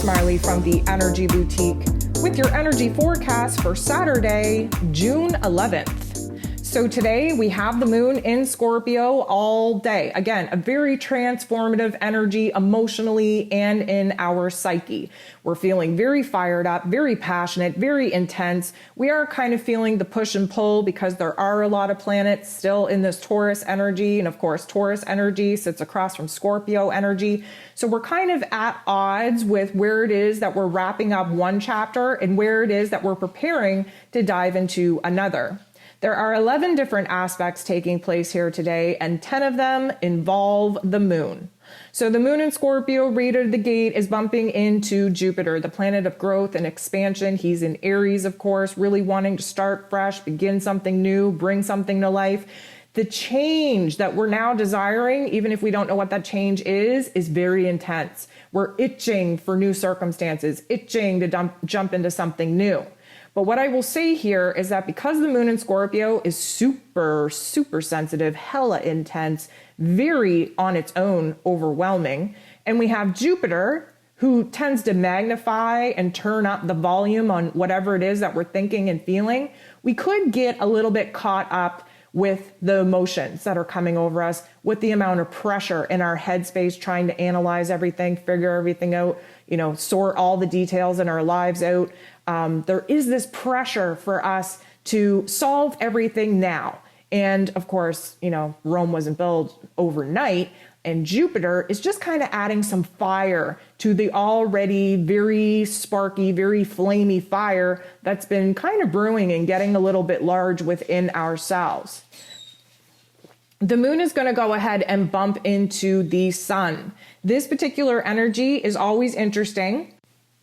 Smiley from the Energy Boutique with your energy forecast for Saturday, June 11th. So today we have the moon in Scorpio all day. Again, a very transformative energy emotionally and in our psyche. We're feeling very fired up, very passionate, very intense. We are kind of feeling the push and pull because there are a lot of planets still in this Taurus energy. And of course, Taurus energy sits across from Scorpio energy. So we're kind of at odds with where it is that we're wrapping up one chapter and where it is that we're preparing to dive into another. There are 11 different aspects taking place here today, and 10 of them involve the moon. So the moon in Scorpio right at the gate is bumping into Jupiter, the planet of growth and expansion. He's in Aries, of course, really wanting to start fresh, begin something new, bring something to life. The change that we're now desiring, even if we don't know what that change is very intense. We're itching for new circumstances, itching to jump into something new. But what I will say here is that because the moon in Scorpio is super sensitive, hella intense, very on its own overwhelming, and we have Jupiter who tends to magnify and turn up the volume on whatever it is that we're thinking and feeling, we could get a little bit caught up with the emotions that are coming over us, with the amount of pressure in our headspace, trying to analyze everything, figure everything out, sort all the details in our lives out. There is this pressure for us to solve everything now. And of course, Rome wasn't built overnight, and Jupiter is just kind of adding some fire to the already very sparky, very flamey fire that's been kind of brewing and getting a little bit large within ourselves. The moon is going to go ahead and bump into the sun. This particular energy is always interesting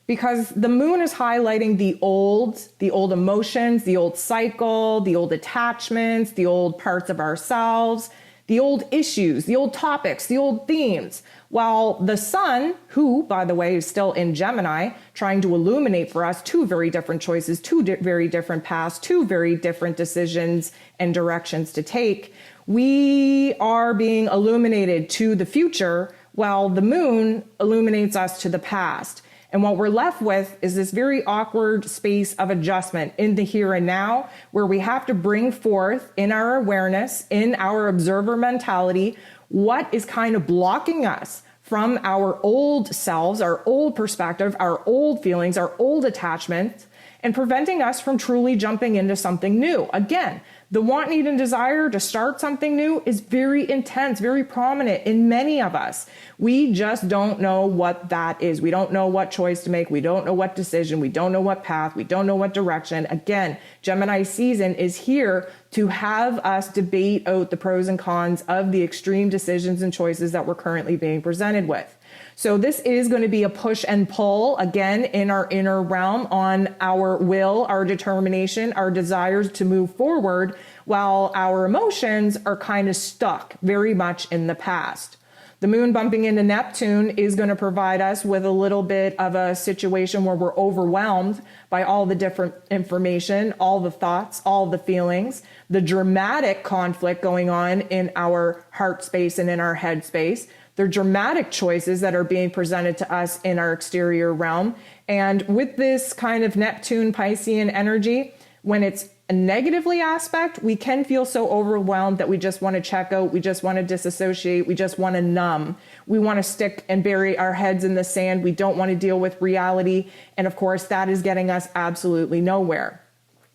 because the moon is highlighting the old emotions, the old cycle, the old attachments, the old parts of ourselves, the old issues, the old topics, the old themes. While the sun, who, by the way, is still in Gemini, trying to illuminate for us two very different choices, very different paths, two very different decisions and directions to take, we are being illuminated to the future while the moon illuminates us to the past. And what we're left with is this very awkward space of adjustment in the here and now, where we have to bring forth in our awareness, in our observer mentality, what is kind of blocking us from our old selves, our old perspective, our old feelings, our old attachments, and preventing us from truly jumping into something new. Again, the want, need, and desire to start something new is very intense, very prominent in many of us. We just don't know what that is. We don't know what choice to make. We don't know what decision. We don't know what path. We don't know what direction. Again, Gemini season is here to have us debate out the pros and cons of the extreme decisions and choices that we're currently being presented with. So this is going to be a push and pull, again, in our inner realm on our will, our determination, our desires to move forward, while our emotions are kind of stuck very much in the past. The moon bumping into Neptune is going to provide us with a little bit of a situation where we're overwhelmed by all the different information, all the thoughts, all the feelings, the dramatic conflict going on in our heart space and in our head space. They're dramatic choices that are being presented to us in our exterior realm. And with this kind of Neptune Piscean energy, when it's a negatively aspect, we can feel so overwhelmed that we just want to check out, we just want to disassociate, we just want to numb. We want to stick and bury our heads in the sand. We don't want to deal with reality. And of course, that is getting us absolutely nowhere.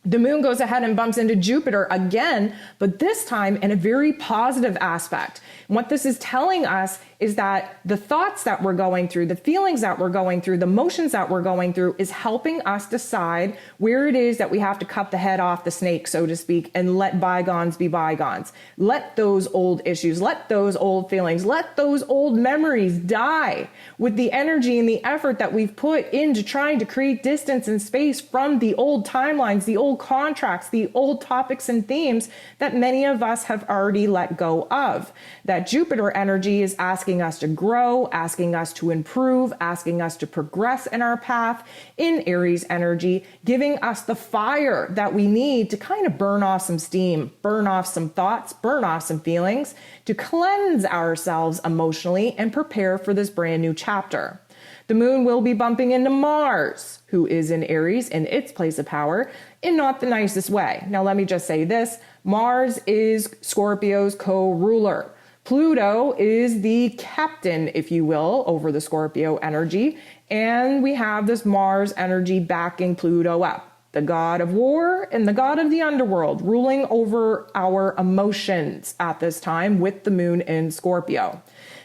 The moon goes ahead and bumps into Jupiter again, but this time in a very positive aspect. And what this is telling us is that the thoughts that we're going through, the feelings that we're going through, the emotions that we're going through is helping us decide where it is that we have to cut the head off the snake, so to speak, and let bygones be bygones. Let those old issues, let those old feelings, let those old memories die with the energy and the effort that we've put into trying to create distance and space from the old timelines, the old contracts, the old topics and themes that many of us have already let go of. That Jupiter energy is asking us to grow, asking us to improve, asking us to progress in our path in Aries energy, giving us the fire that we need to kind of burn off some steam, burn off some thoughts, burn off some feelings, to cleanse ourselves emotionally and prepare for this brand new chapter. The moon will be bumping into Mars, who is in Aries, in its place of power, in not the nicest way. Now, let me just say this. Mars is Scorpio's co-ruler. Pluto is the captain, if you will, over the Scorpio energy. And we have this Mars energy backing Pluto up. The god of war and the god of the underworld ruling over our emotions at this time with the moon in Scorpio.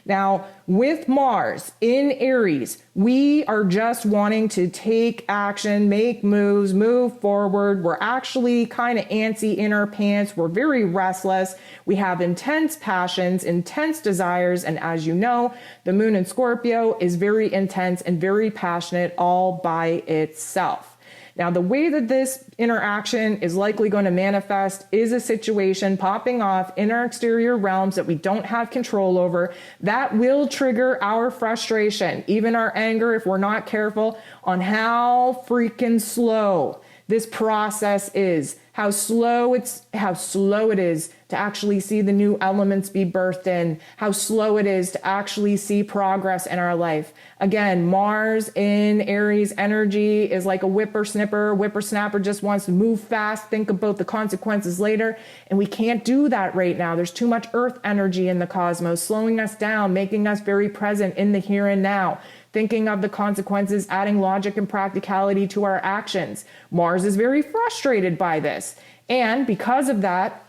Now, with Mars in Aries, we are just wanting to take action, make moves, move forward. We're actually kind of antsy in our pants. We're very restless. We have intense passions, intense desires. And as you know, the moon in Scorpio is very intense and very passionate all by itself. Now, the way that this interaction is likely going to manifest is a situation popping off in our exterior realms that we don't have control over that will trigger our frustration, even our anger if we're not careful on how freaking slow this process is, how slow it is to actually see the new elements be birthed in, how slow it is to actually see progress in our life. Again, Mars in Aries energy is like a whippersnapper. Whippersnapper just wants to move fast, think about the consequences later, and we can't do that right now. There's too much Earth energy in the cosmos, slowing us down, making us very present in the here and now, thinking of the consequences, adding logic and practicality to our actions. Mars is very frustrated by this. And because of that,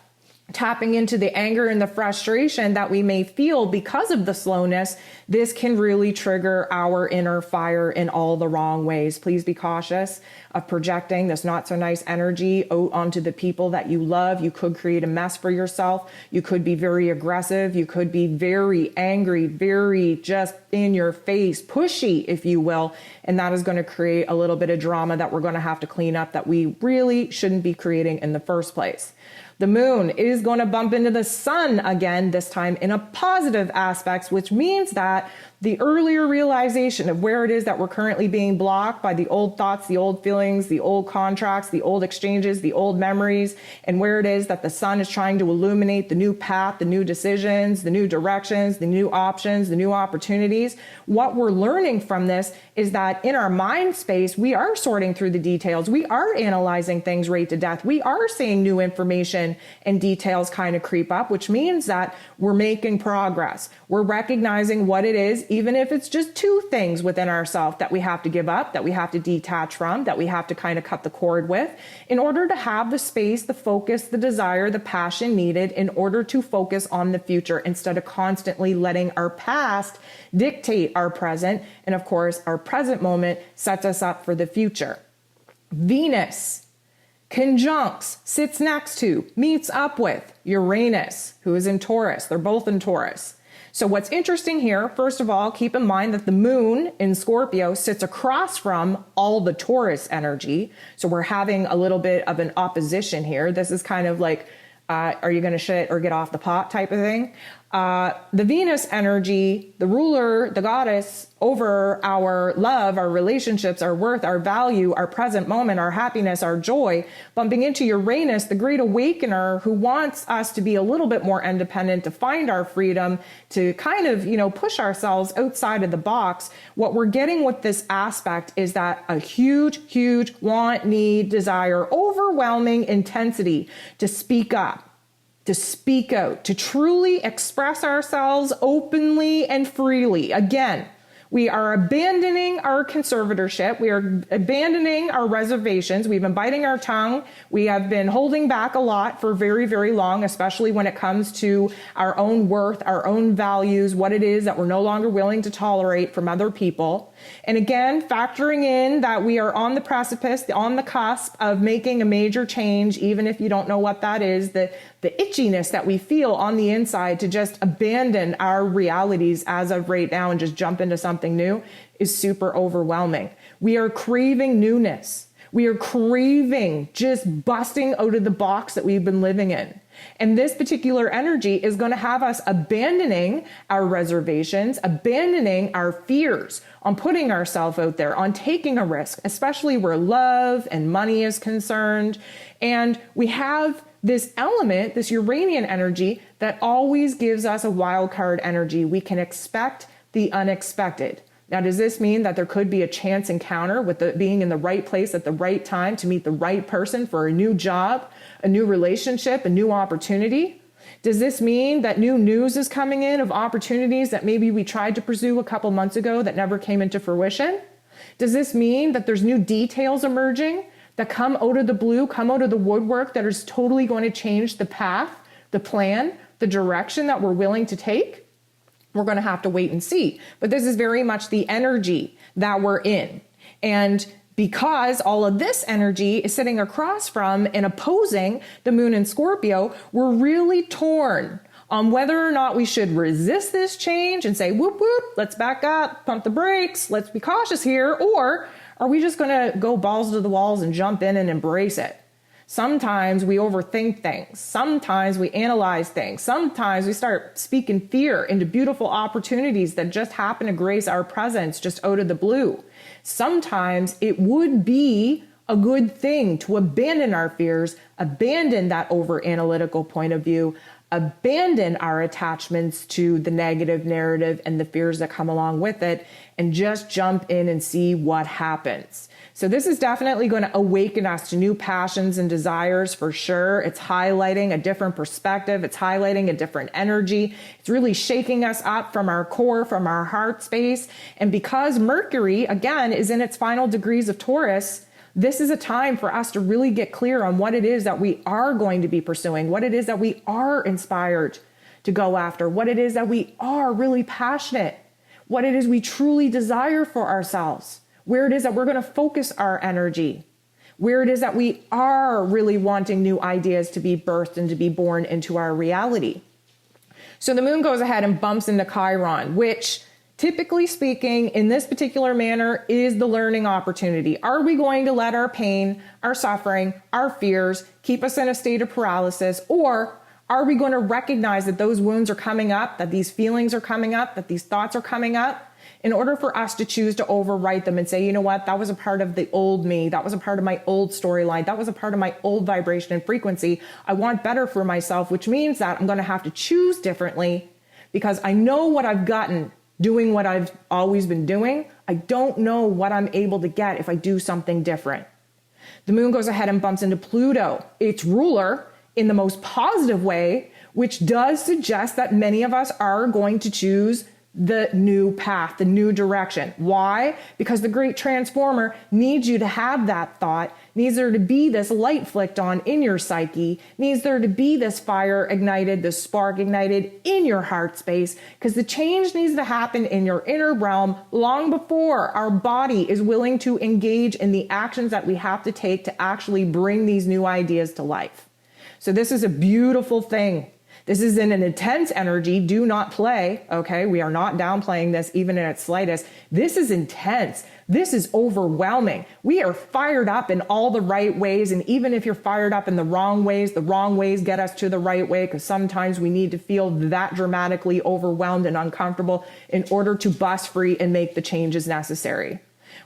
tapping into the anger and the frustration that we may feel because of the slowness, this can really trigger our inner fire in all the wrong ways. Please be cautious of projecting this not so nice energy out onto the people that you love. You could create a mess for yourself. You could be very aggressive. You could be very angry, very just in your face, pushy, if you will. And that is going to create a little bit of drama that we're going to have to clean up that we really shouldn't be creating in the first place. The moon is going to bump into the sun again, this time in a positive aspect, which means that the earlier realization of where it is that we're currently being blocked by the old thoughts, the old feelings, the old contracts, the old exchanges, the old memories, and where it is that the sun is trying to illuminate the new path, the new decisions, the new directions, the new options, the new opportunities. What we're learning from this is that in our mind space, we are sorting through the details. We are analyzing things right to death. We are seeing new information and details kind of creep up, which means that we're making progress. We're recognizing what it is, even if it's just two things within ourselves that we have to give up, that we have to detach from, that we have to kind of cut the cord with, in order to have the space, the focus, the desire, the passion needed in order to focus on the future instead of constantly letting our past dictate our present. And of course, our present moment sets us up for the future. Venus conjuncts, sits next to, meets up with Uranus, who is in Taurus. They're both in Taurus. So what's interesting here, first of all, keep in mind that the moon in Scorpio sits across from all the Taurus energy. So we're having a little bit of an opposition here. This is kind of like, are you going to shit or get off the pot type of thing? The Venus energy, the ruler, the goddess over our love, our relationships, our worth, our value, our present moment, our happiness, our joy, bumping into Uranus, the great awakener who wants us to be a little bit more independent, to find our freedom, to kind of, push ourselves outside of the box. What we're getting with this aspect is that a huge, huge want, need, desire, overwhelming intensity to speak up, to speak out, to truly express ourselves openly and freely. Again, we are abandoning our conservatorship. We are abandoning our reservations. We've been biting our tongue. We have been holding back a lot for very, very long, especially when it comes to our own worth, our own values, what it is that we're no longer willing to tolerate from other people. And again, factoring in that we are on the precipice, on the cusp of making a major change, even if you don't know what that is, the itchiness that we feel on the inside to just abandon our realities as of right now and just jump into something new is super overwhelming. We are craving newness. We are craving just busting out of the box that we've been living in. And this particular energy is going to have us abandoning our reservations, abandoning our fears on putting ourselves out there, on taking a risk, especially where love and money is concerned. And we have this element, this Uranian energy, that always gives us a wild card energy. We can expect the unexpected. Now, does this mean that there could be a chance encounter with being in the right place at the right time to meet the right person for a new job, a new relationship, a new opportunity? Does this mean that new news is coming in of opportunities that maybe we tried to pursue a couple months ago that never came into fruition? Does this mean that there's new details emerging that come out of the blue, come out of the woodwork that is totally going to change the path, the plan, the direction that we're willing to take? We're going to have to wait and see. But this is very much the energy that we're in. And because all of this energy is sitting across from and opposing the moon in Scorpio, we're really torn on whether or not we should resist this change and say, whoop, whoop, let's back up, pump the brakes, let's be cautious here, or are we just going to go balls to the walls and jump in and embrace it? Sometimes we overthink things. Sometimes we analyze things. Sometimes we start speaking fear into beautiful opportunities that just happen to grace our presence just out of the blue. Sometimes it would be a good thing to abandon our fears, abandon that over-analytical point of view, abandon our attachments to the negative narrative and the fears that come along with it, and just jump in and see what happens. So this is definitely going to awaken us to new passions and desires for sure. It's highlighting a different perspective. It's highlighting a different energy. It's really shaking us up from our core, from our heart space. And because Mercury, again, is in its final degrees of Taurus, this is a time for us to really get clear on what it is that we are going to be pursuing, what it is that we are inspired to go after, what it is that we are really passionate, what it is we truly desire for ourselves, where it is that we're going to focus our energy, where it is that we are really wanting new ideas to be birthed and to be born into our reality. So the moon goes ahead and bumps into Chiron, which typically speaking, in this particular manner, is the learning opportunity. Are we going to let our pain, our suffering, our fears keep us in a state of paralysis, or are we going to recognize that those wounds are coming up, that these feelings are coming up, that these thoughts are coming up, in order for us to choose to overwrite them and say, you know what, that was a part of the old me, that was a part of my old storyline, that was a part of my old vibration and frequency. I want better for myself, which means that I'm going to have to choose differently because I know what I've gotten doing what I've always been doing. I don't know what I'm able to get if I do something different. The moon goes ahead and bumps into Pluto, its ruler, in the most positive way, which does suggest that many of us are going to choose the new path, the new direction. Why? Because the great transformer needs you to have that thought, needs there to be this light flicked on in your psyche, needs there to be this fire ignited, this spark ignited in your heart space, because the change needs to happen in your inner realm long before our body is willing to engage in the actions that we have to take to actually bring these new ideas to life. So this is a beautiful thing. This is in an intense energy. Do not play, okay? We are not downplaying this even in its slightest. This is intense. This is overwhelming. We are fired up in all the right ways. And even if you're fired up in the wrong ways get us to the right way, because sometimes we need to feel that dramatically overwhelmed and uncomfortable in order to bust free and make the changes necessary.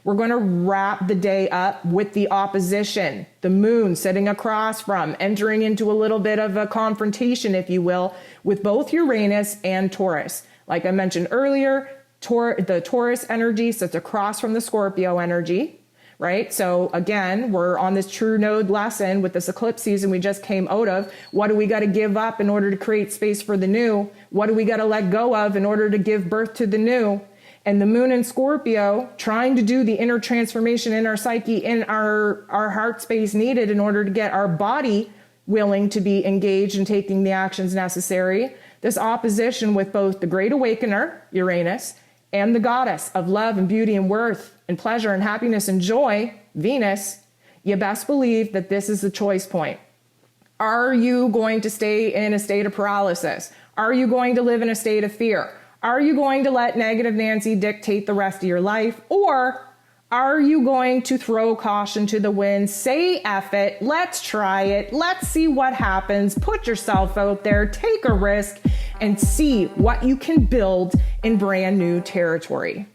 We're going to wrap the day up with the opposition, the moon sitting across from, entering into a little bit of a confrontation, if you will, with both Uranus and Taurus. Like I mentioned earlier, the Taurus energy sits across from the Scorpio energy, right? So again, we're on this true node lesson with this eclipse season we just came out of. What do we got to give up in order to create space for the new? What do we got to let go of in order to give birth to the new? And the moon in Scorpio trying to do the inner transformation in our psyche, in our heart space needed in order to get our body willing to be engaged in taking the actions necessary. This opposition with both the great awakener, Uranus, and the goddess of love and beauty and worth and pleasure and happiness and joy, Venus, you best believe that this is the choice point. Are you going to stay in a state of paralysis? Are you going to live in a state of fear? Are you going to let negative Nancy dictate the rest of your life? Or are you going to throw caution to the wind, say F it, let's try it, let's see what happens, put yourself out there, take a risk, and see what you can build in brand new territory?